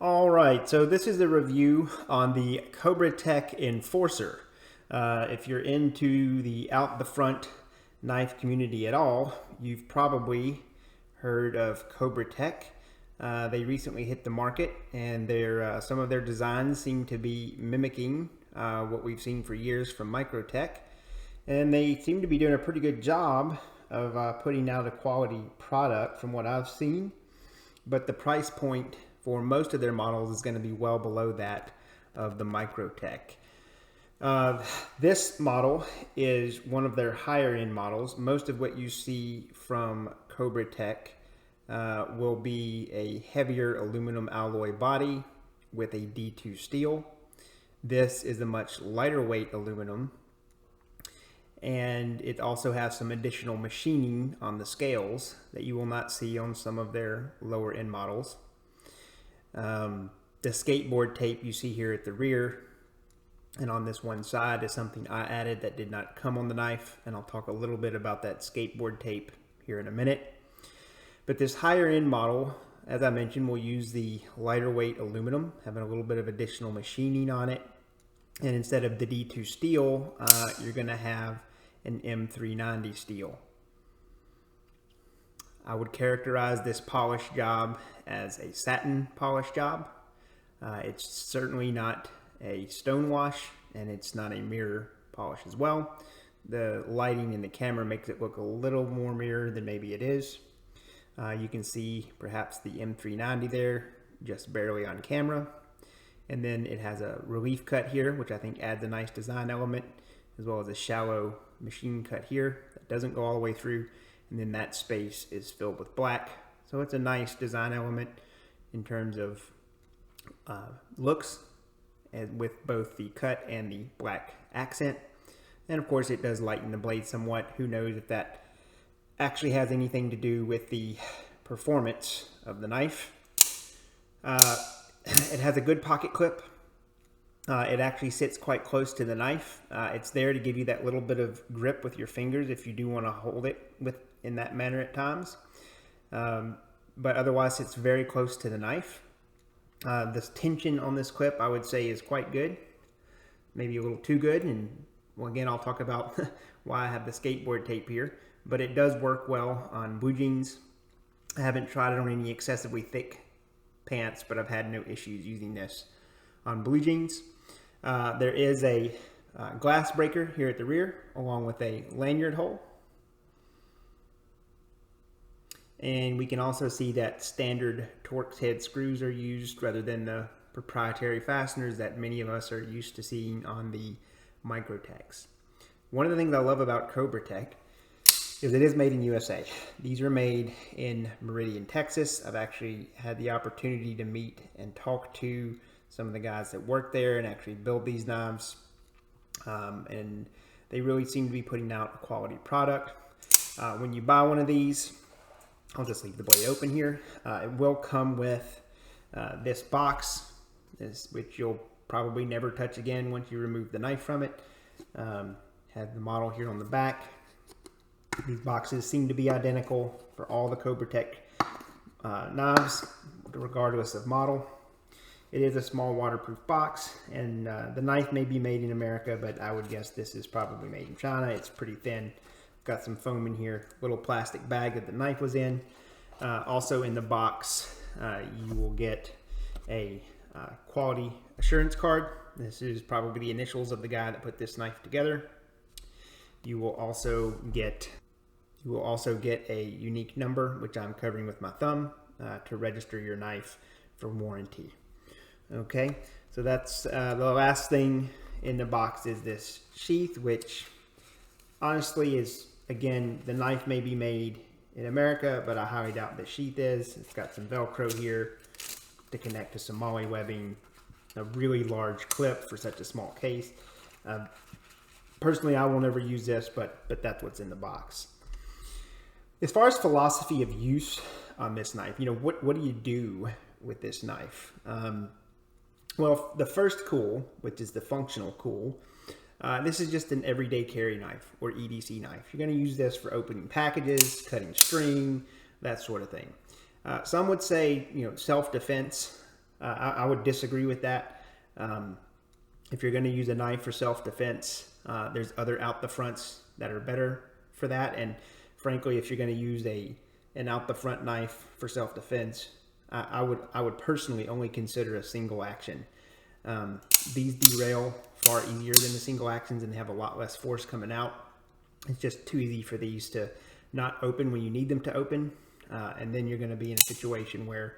All right, so this is a review on the Cobratec Enforcer. If you're into the out the front knife community at all, you've probably heard of Cobratec. They recently hit the market, and some of their designs seem to be mimicking what we've seen for years from Microtech, and they seem to be doing a pretty good job of putting out a quality product from what I've seen. But the price point for most of their models is going to be well below that of the Microtech. This model is one of their higher end models. Most of what you see from Cobratec will be a heavier aluminum alloy body with a D2 steel. This is a much lighter weight aluminum, and it also has some additional machining on the scales that you will not see on some of their lower end models. The skateboard tape you see here at the rear and on this one side is something I added that did not come on the knife, and I'll talk a little bit about that skateboard tape here in a minute. But this higher end model, as I mentioned, will use the lighter weight aluminum, having a little bit of additional machining on it. And instead of the D2 steel, you're going to have an M390 steel. I would characterize this polish job as a satin polish job. It's certainly not a stone wash, and it's not a mirror polish as well. The lighting in the camera makes it look a little more mirror than maybe it is. You can see perhaps the M390 there, just barely on camera. And then it has a relief cut here, which I think adds a nice design element, as well as a shallow machine cut here that doesn't go all the way through. And then that space is filled with black. So it's a nice design element in terms of looks, and with both the cut and the black accent. And of course it does lighten the blade somewhat. Who knows if that actually has anything to do with the performance of the knife. It has a good pocket clip. It actually sits quite close to the knife. It's there to give you that little bit of grip with your fingers if you do want to hold it in that manner at times. But otherwise it's very close to the knife. This tension on this clip, I would say, is quite good. Maybe a little too good. And well, again, I'll talk about why I have the skateboard tape here. But it does work well on blue jeans. I haven't tried it on any excessively thick pants, but I've had no issues using this on blue jeans. There is a glass breaker here at the rear, along with a lanyard hole. And we can also see that standard Torx head screws are used rather than the proprietary fasteners that many of us are used to seeing on the Microtechs. One of the things I love about Cobratec is it is made in USA. These are made in Meridian, Texas. I've actually had the opportunity to meet and talk to some of the guys that work there and actually build these knives. And they really seem to be putting out a quality product. When you buy one of these, I'll just leave the blade open here. It will come with this box, which you'll probably never touch again once you remove the knife from it. Have the model here on the back. These boxes seem to be identical for all the Cobratec knives, regardless of model. It is a small waterproof box, and the knife may be made in America, but I would guess this is probably made in China. It's pretty thin. Got some foam in here, little plastic bag that the knife was in. Also in the box, you will get a quality assurance card. This is probably the initials of the guy that put this knife together. You will also get a unique number, which I'm covering with my thumb, to register your knife for warranty. Okay, so that's the last thing in the box is this sheath, which honestly is, again, the knife may be made in America, but I highly doubt the sheath is. It's got some Velcro here to connect to some MOLLE webbing, a really large clip for such a small case. Personally, I will never use this, but that's what's in the box. As far as philosophy of use on this knife, what do you do with this knife? Well, the first cool, which is the functional cool, this is just an everyday carry knife or EDC knife. You're going to use this for opening packages, cutting string, that sort of thing. Some would say, self-defense. I would disagree with that. If you're going to use a knife for self-defense, there's other out the fronts that are better for that. And frankly, if you're going to use an out the front knife for self-defense, I would personally only consider a single action. These derail far easier than the single actions, and they have a lot less force coming out. It's just too easy for these to not open when you need them to open, and then you're going to be in a situation where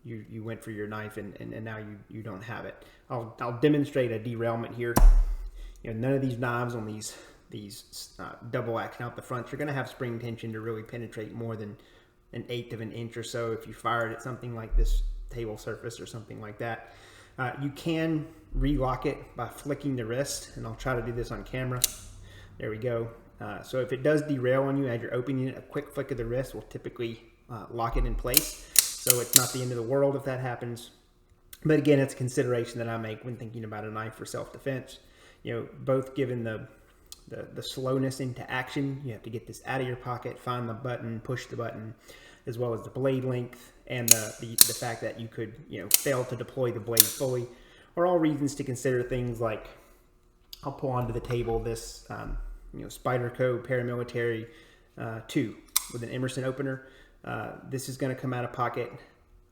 you went for your knife and now you don't have it. I'll demonstrate a derailment here. None of these knives on these double action out the front, you're going to have spring tension to really penetrate more than 1/8 of an inch or so. If you fired at something like this table surface or something like that, you can relock it by flicking the wrist, and I'll try to do this on camera. There we go. So if it does derail on you as you're opening it, a quick flick of the wrist will typically lock it in place. So it's not the end of the world if that happens. But again, it's a consideration that I make when thinking about a knife for self-defense. Both given the slowness into action, you have to get this out of your pocket, find the button, push the button, as well as the blade length, and the fact that you could fail to deploy the blade fully, are all reasons to consider things like, I'll pull onto the table this Spyderco Paramilitary 2 with an Emerson opener. This is going to come out of pocket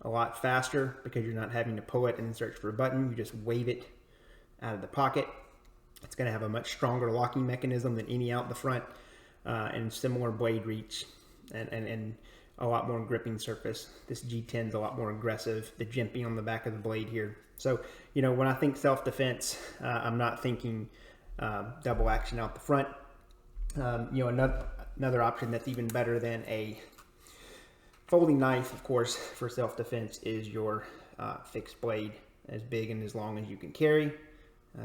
a lot faster because you're not having to pull it and search for a button. You just wave it out of the pocket. It's going to have a much stronger locking mechanism than any out the front, and similar blade reach and a lot more gripping surface. This G10 is a lot more aggressive, the jimping on the back of the blade here. So, when I think self-defense, I'm not thinking double action out the front. Another option that's even better than a folding knife, of course, for self-defense is your fixed blade, as big and as long as you can carry.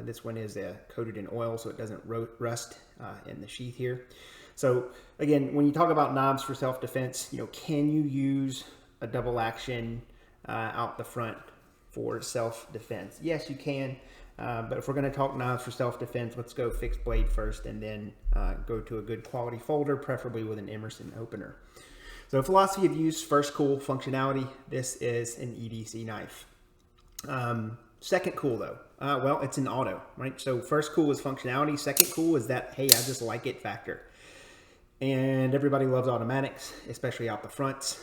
This one is coated in oil, so it doesn't rust in the sheath here. So again, when you talk about knobs for self-defense, can you use a double action out the front for self-defense? Yes, you can. But if we're going to talk knobs for self-defense, let's go fixed blade first, and then go to a good quality folder, preferably with an Emerson opener. So philosophy of use, first cool, functionality. This is an EDC knife. Second cool though, well, it's an auto, right? So first cool is functionality. Second cool is that, hey, I just like it factor. And everybody loves automatics, especially out the fronts.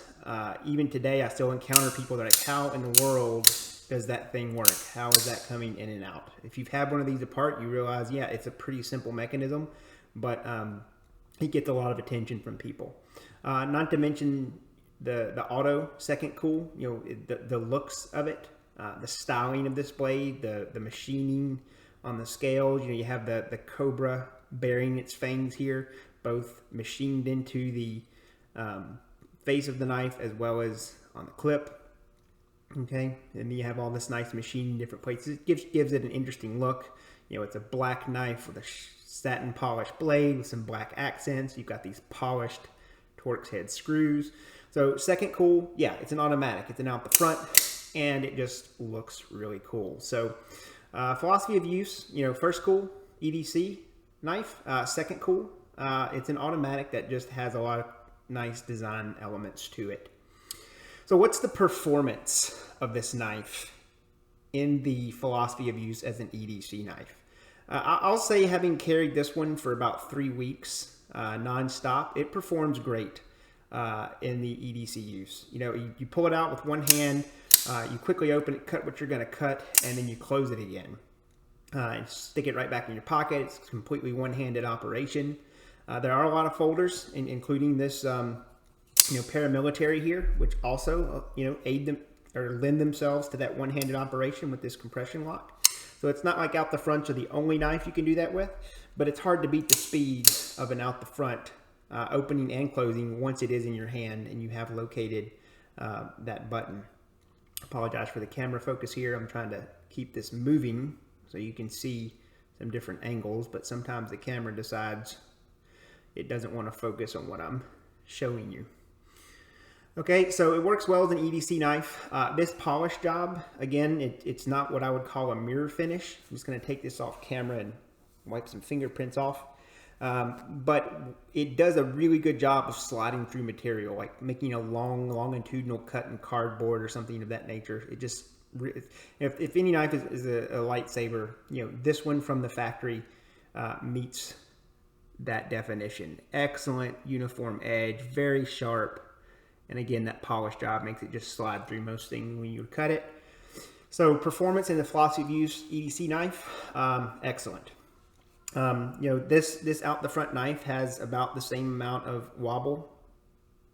Even today, I still encounter people that are like, how in the world does that thing work? How is that coming in and out? If you've had one of these apart, you realize, yeah, it's a pretty simple mechanism, but it gets a lot of attention from people. Not to mention the auto second cool, the looks of it, the styling of this blade, the machining on the scales. You have the cobra bearing its fangs here, both machined into the face of the knife as well as on the clip. Okay, and you have all this nice machine in different places. It gives it an interesting look. It's a black knife with a satin polished blade with some black accents. You've got these polished Torx head screws. So second cool, yeah, it's an automatic. It's an out the front, and it just looks really cool. So philosophy of use, first cool, EDC knife. Second cool, it's an automatic that just has a lot of nice design elements to it. So what's the performance of this knife in the philosophy of use as an EDC knife? I'll say, having carried this one for about 3 weeks non-stop, it performs great in the EDC use. You pull it out with one hand, you quickly open it, cut what you're going to cut, and then you close it again. And stick it right back in your pocket. It's a completely one-handed operation. There are a lot of folders, including this paramilitary here, which also aid them or lend themselves to that one-handed operation with this compression lock. So it's not like out the fronts are the only knife you can do that with, but it's hard to beat the speed of an out the front opening and closing once it is in your hand and you have located that button. Apologize for the camera focus here. I'm trying to keep this moving so you can see some different angles, but sometimes the camera decides it doesn't want to focus on what I'm showing you. Okay, so it works well as an EDC knife. This polish job, again, it's not what I would call a mirror finish. I'm just going to take this off camera and wipe some fingerprints off. But it does a really good job of sliding through material, like making a longitudinal cut in cardboard or something of that nature. It just, if any knife is a lightsaber, you know, this one from the factory meets that definition. Excellent uniform edge, very sharp. And again, that polish job makes it just slide through most things when you cut it. So performance and the philosophy of use EDC knife, excellent. You know, this out the front knife has about the same amount of wobble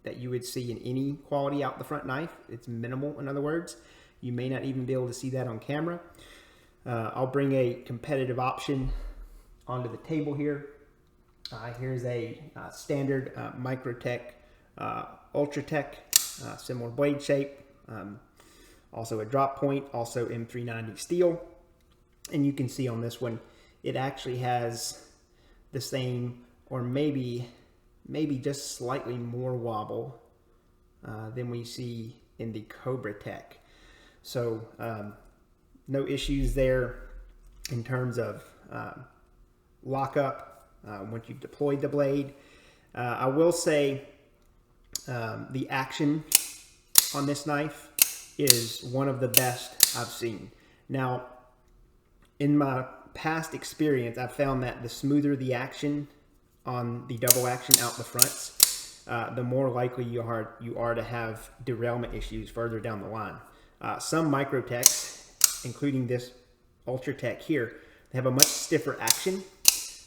that you would see in any quality out the front knife. It's minimal, in other words. You may not even be able to see that on camera. I'll bring a competitive option onto the table here. Here's a standard Microtech Ultratech, similar blade shape, also a drop point, also M390 steel. And you can see on this one, it actually has the same, or maybe just slightly more wobble than we see in the Cobratec. So no issues there in terms of lockup once you've deployed the blade. I will say the action on this knife is one of the best I've seen. Now, in my past experience, I've found that the smoother the action on the double action out the fronts, the more likely you are to have derailment issues further down the line. Some Microtechs, including this Ultratech here, they have a much stiffer action,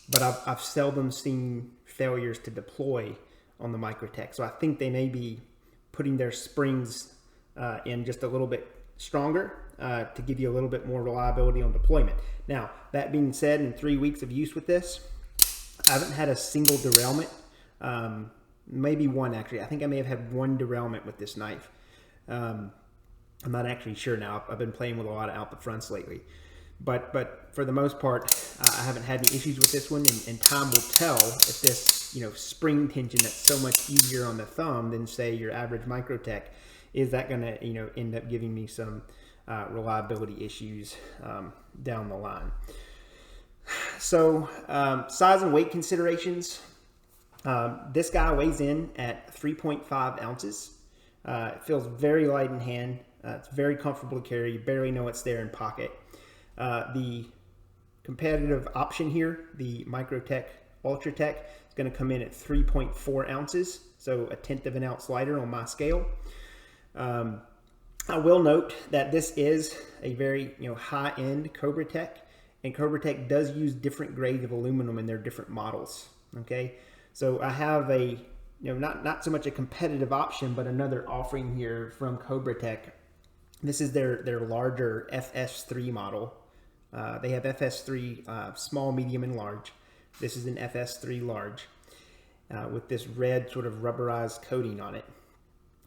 but I've seldom seen failures to deploy on the Microtech. So I think they may be putting their springs in just a little bit stronger to give you a little bit more reliability on deployment. Now, that being said, in 3 weeks of use with this, I haven't had a single derailment. Maybe one, actually. I think I may have had one derailment with this knife. I'm not actually sure now. I've been playing with a lot of out the fronts lately. But for the most part, I haven't had any issues with this one, and time will tell if this, you know, spring tension that's so much easier on the thumb than, say, your average Microtech, is that going to, you know, end up giving me some reliability issues down the line. So size and weight considerations. This guy weighs in at 3.5 ounces. It feels very light in hand. It's very comfortable to carry. You barely know it's there in pocket. The competitive option here, the Microtech Ultratech, is going to come in at 3.4 ounces, so 1/10 of an ounce lighter on my scale. I will note that this is a very, you know, high-end Cobratec, and Cobratec does use different grades of aluminum in their different models. Okay, so I have a, you know, not so much a competitive option, but another offering here from Cobratec. This is their larger FS3 model. They have FS3 small, medium, and large. This is an FS3 large with this red sort of rubberized coating on it.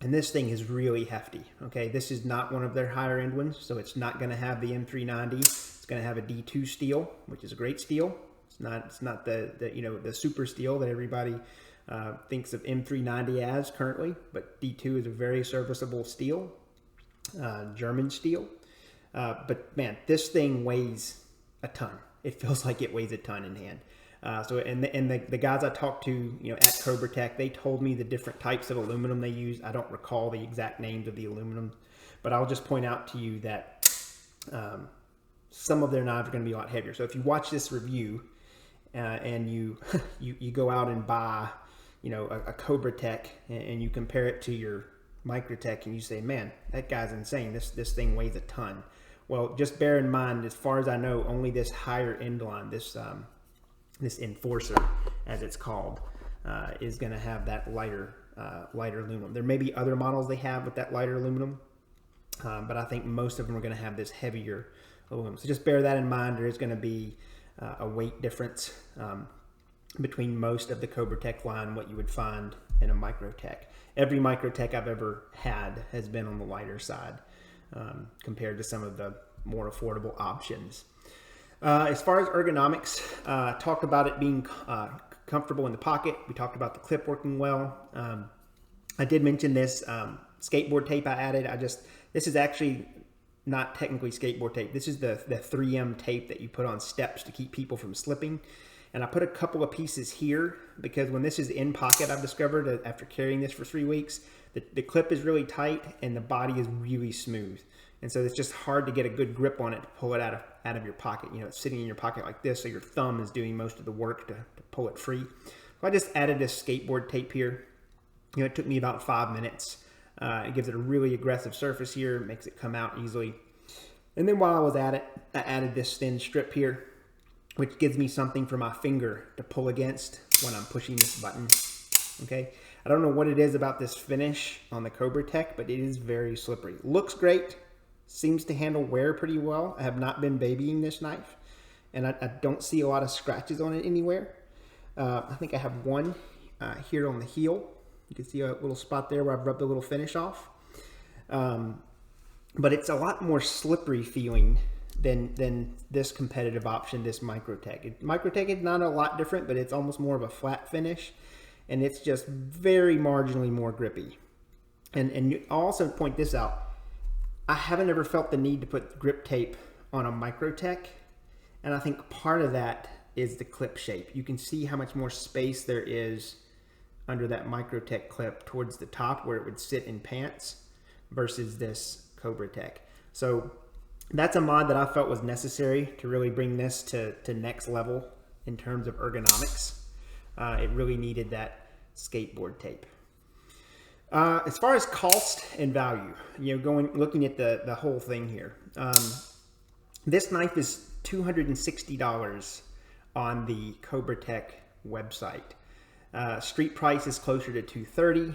And this thing is really hefty. Okay, this is not one of their higher end ones, so it's not going to have the M390. It's going to have a D2 steel, which is a great steel. It's not the you know, the super steel that everybody thinks of M390 as currently, but D2 is a very serviceable steel, German steel. But man, this thing weighs a ton. It feels like it weighs a ton in hand. The guys I talked to, you know, at Cobratec, they told me the different types of aluminum they use. I don't recall the exact names of the aluminum, but I'll just point out to you that some of their knives are going to be a lot heavier. So if you watch this review and you go out and buy, you know, a Cobratec and you compare it to your Microtech and you say, man, that guy's insane. This thing weighs a ton. Well, just bear in mind, as far as I know, only this higher end line, this Enforcer, as it's called, is going to have that lighter aluminum. There may be other models they have with that lighter aluminum, but I think most of them are going to have this heavier aluminum. So just bear that in mind. There is going to be a weight difference between most of the Cobratec line, what you would find in a Microtech. Every Microtech I've ever had has been on the lighter side compared to some of the more affordable options. As far as ergonomics, talked about it being comfortable in the pocket. We talked about the clip working well. I did mention this skateboard tape I added. This is actually not technically skateboard tape. This is the 3M tape that you put on steps to keep people from slipping. And I put a couple of pieces here because when this is in pocket, I've discovered after carrying this for 3 weeks, the clip is really tight and the body is really smooth. And so it's just hard to get a good grip on it to pull it out of your pocket. You know, it's sitting in your pocket like this, so your thumb is doing most of the work to pull it free. So I just added this skateboard tape here. You know, it took me about 5 minutes. It gives it a really aggressive surface here, makes it come out easily. And then while I was at it, I added this thin strip here, which gives me something for my finger to pull against when I'm pushing this button. Okay, I don't know what it is about this finish on the Cobratec, but it is very slippery. Looks great, seems to handle wear pretty well. I have not been babying this knife, and I don't see a lot of scratches on it anywhere. I think I have one here on the heel. You can see a little spot there where I've rubbed a little finish off. But it's a lot more slippery feeling than this competitive option, this Microtec. Microtec is not a lot different, but it's almost more of a flat finish, and it's just very marginally more grippy. And I'll also point this out. I haven't ever felt the need to put grip tape on a Microtec, and I think part of that is the clip shape. You can see how much more space there is under that Microtec clip towards the top where it would sit in pants versus this Cobratec. So that's a mod that I felt was necessary to really bring this to next level in terms of ergonomics. It really needed that skateboard tape. As far as cost and value, you know, looking at the whole thing here, this knife is $260 on the Cobratec website. Street price is closer to $230.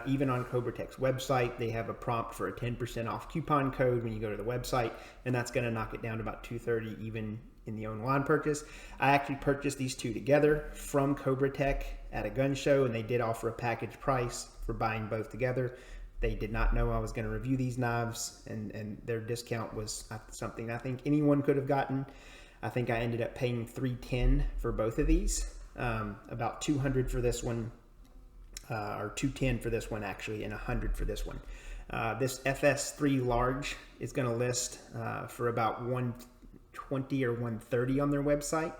Even on Cobratec's website, they have a prompt for a 10% off coupon code when you go to the website, and that's going to knock it down to about $230 even in the online purchase. I actually purchased these two together from Cobratec at a gun show, and they did offer a package price for buying both together. They did not know I was going to review these knives, and their discount was something I think anyone could have gotten. I think I ended up paying $310 for both of these. About $200 for this one, or $210 for this one actually, and $100 for this one. This FS3 large is going to list for about $120 or $130 on their website.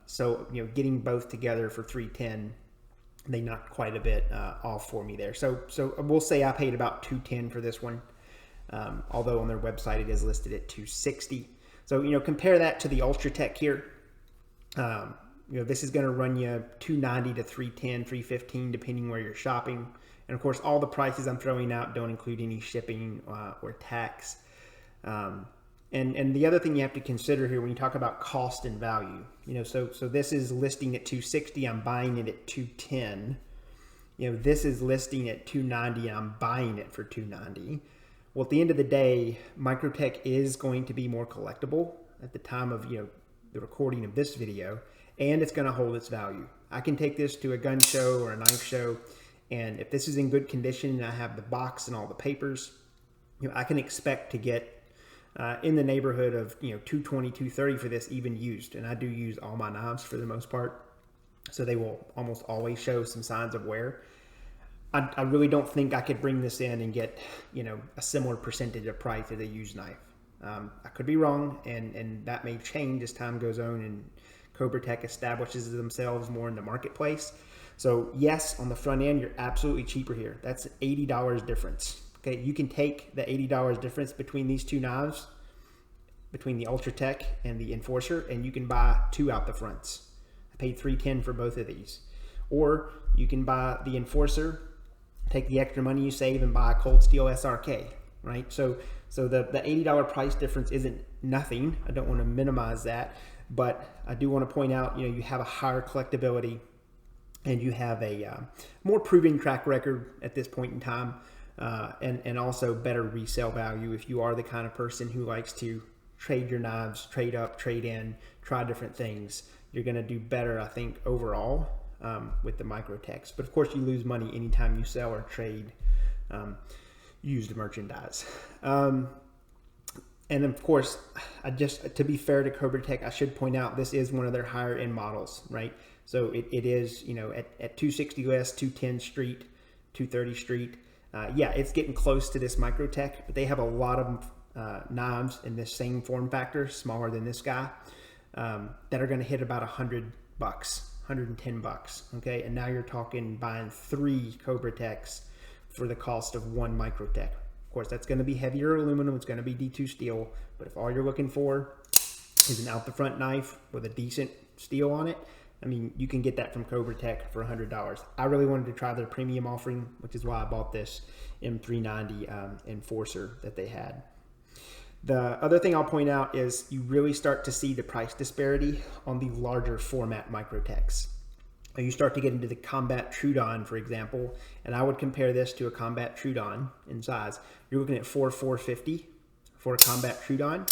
So you know, getting both together for $310, they knocked quite a bit off for me there. So we'll say I paid about $210 for this one, although on their website it is listed at $260. So you know, compare that to the Ultratec here. You know, this is going to run you $290 to $310, $315, depending where you're shopping. And of course, all the prices I'm throwing out don't include any shipping or tax. And the other thing you have to consider here when you talk about cost and value, you know, so this is listing at $260, I'm buying it at $210. You know, this is listing at $290, and I'm buying it for $290. Well, at the end of the day, Microtec is going to be more collectible at the time of, you know, the recording of this video, and it's going to hold its value. I can take this to a gun show or a knife show, and if this is in good condition and I have the box and all the papers, you know, I can expect to get in the neighborhood of, you know, $220, $230 for this, even used. And I do use all my knives for the most part, so they will almost always show some signs of wear. I really don't think I could bring this in and get, you know, a similar percentage of price as a used knife. I could be wrong, and that may change as time goes on and Cobratec establishes themselves more in the marketplace. So yes, on the front end, you're absolutely cheaper here. That's an $80 difference. Okay, you can take the $80 difference between these two knives, between the Ultratec and the Enforcer, and you can buy two out the fronts. I paid $310 for both of these. Or you can buy the Enforcer, take the extra money you save, and buy a Cold Steel SRK, right? So the $80 price difference isn't nothing. I don't want to minimize that, but I do want to point out, you know, you have a higher collectability, and you have a more proven track record at this point in time, and also better resale value if you are the kind of person who likes to trade your knives, trade up, trade in, try different things. You're going to do better, I think, overall with the Microtecs. But of course, you lose money anytime you sell or trade used merchandise. And of course, to be fair to Cobratec, I should point out this is one of their higher end models, right? So it is, you know, at 260 West, 210 Street, 230 Street. Yeah, it's getting close to this Microtec, but they have a lot of knives in this same form factor, smaller than this guy. that are going to hit about $100, $110. Okay, and now you're talking buying 3 Cobratecs for the cost of 1 Microtech. Of course, that's going to be heavier aluminum. It's going to be D2 steel. But if all you're looking for is an out the front knife with a decent steel on it, I mean, you can get that from Cobratec for $100. I really wanted to try their premium offering, which is why I bought this M390 Enforcer that they had. The other thing I'll point out is you really start to see the price disparity on the larger format Microtechs. You start to get into the Combat Trudon, for example, and I would compare this to a Combat Trudon in size. You're looking at $450 for a Combat Trudon.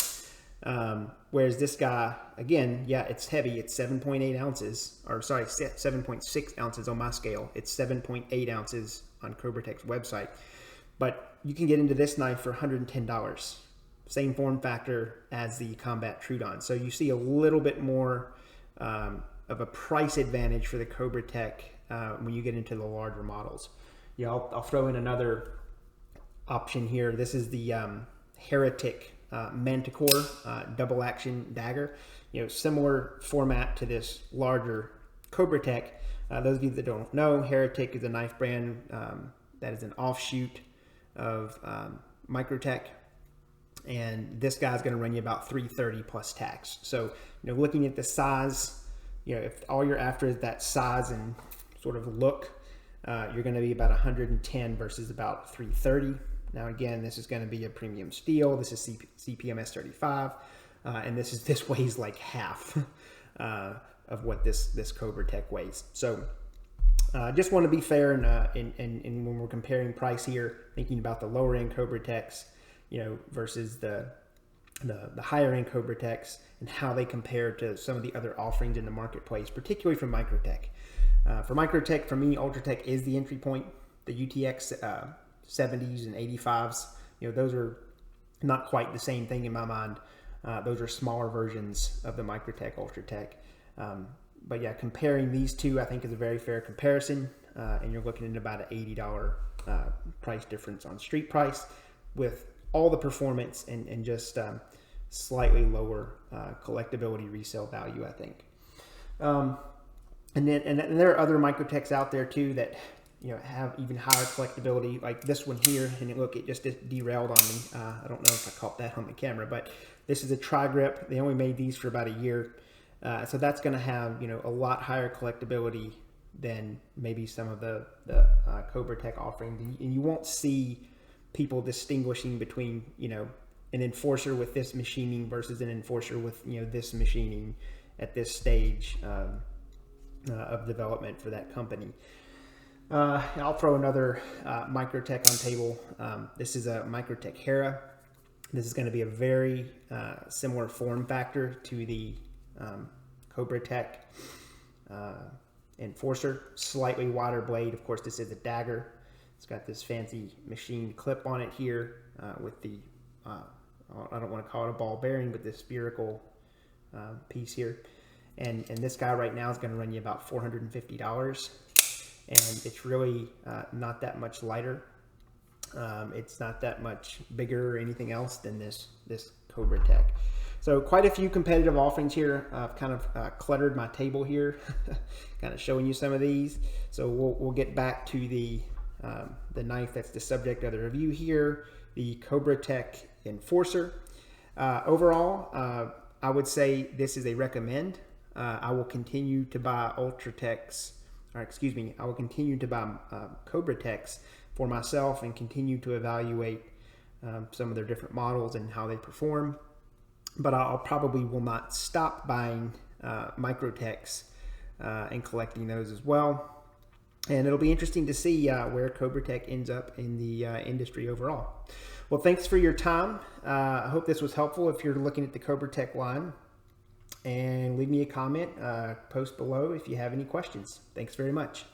Whereas this guy, again, yeah, it's heavy. It's 7.8 ounces, or sorry, 7.6 ounces on my scale. It's 7.8 ounces on Cobratec's website. But you can get into this knife for $110. Same form factor as the Combat Trudon. So you see a little bit more of a price advantage for the Cobratec when you get into the larger models. Yeah, I'll throw in another option here. This is the Heretic Manticore double action dagger. You know, similar format to this larger Cobratec. Those of you that don't know, Heretic is a knife brand that is an offshoot of Microtech, and this guy's going to run you about $330 plus tax. So, you know, looking at the size, you know, if all you're after is that size and sort of look, you're going to be about $110 versus about $330. Now again, this is going to be a premium steel. This is CPMS 35, and this weighs like half of what this Cobratec weighs. So just want to be fair, and when we're comparing price here, thinking about the lower end Cobratecs, you know, versus the higher end Cobratecs, and how they compare to some of the other offerings in the marketplace, particularly from Microtech. For Microtech, for me, Ultratech is the entry point. The UTX 70s and 85s, you know, those are not quite the same thing in my mind. Those are smaller versions of the Microtech Ultratech. But yeah, comparing these two, I think, is a very fair comparison. And you're looking at about an $80 price difference on street price, with all the performance and just slightly lower collectability resale value, I think. And there are other Microtechs out there too that, you know, have even higher collectability, like this one here. And look, it just derailed on me. I don't know if I caught that on the camera, but this is a tri-grip. They only made these for about a year. So that's going to have, you know, a lot higher collectability than maybe some of the Cobratec offerings. And you won't see people distinguishing between, you know, an Enforcer with this machining versus an Enforcer with, you know, this machining at this stage of development for that company. I'll throw another Microtech on table. This is a Microtech Hera. This is going to be a very similar form factor to the Cobratec Enforcer. Slightly wider blade. Of course, this is a Dagger. It's got this fancy machined clip on it here with the, I don't want to call it a ball bearing, but this spherical piece here. And this guy right now is going to run you about $450. And it's really not that much lighter. It's not that much bigger or anything else than this Cobratec. So quite a few competitive offerings here. I've kind of cluttered my table here, kind of showing you some of these. So we'll get back to the knife that's the subject of the review here, the Cobratec Enforcer. Overall, I would say this is a recommend. I will continue to buy Ultratecs. I will continue to buy Cobratecs for myself and continue to evaluate some of their different models and how they perform. But I'll probably will not stop buying Microtechs and collecting those as well. And it'll be interesting to see where Cobratec ends up in the industry overall. Well, thanks for your time. I hope this was helpful if you're looking at the Cobratec line. And leave me a comment, post below if you have any questions. Thanks very much.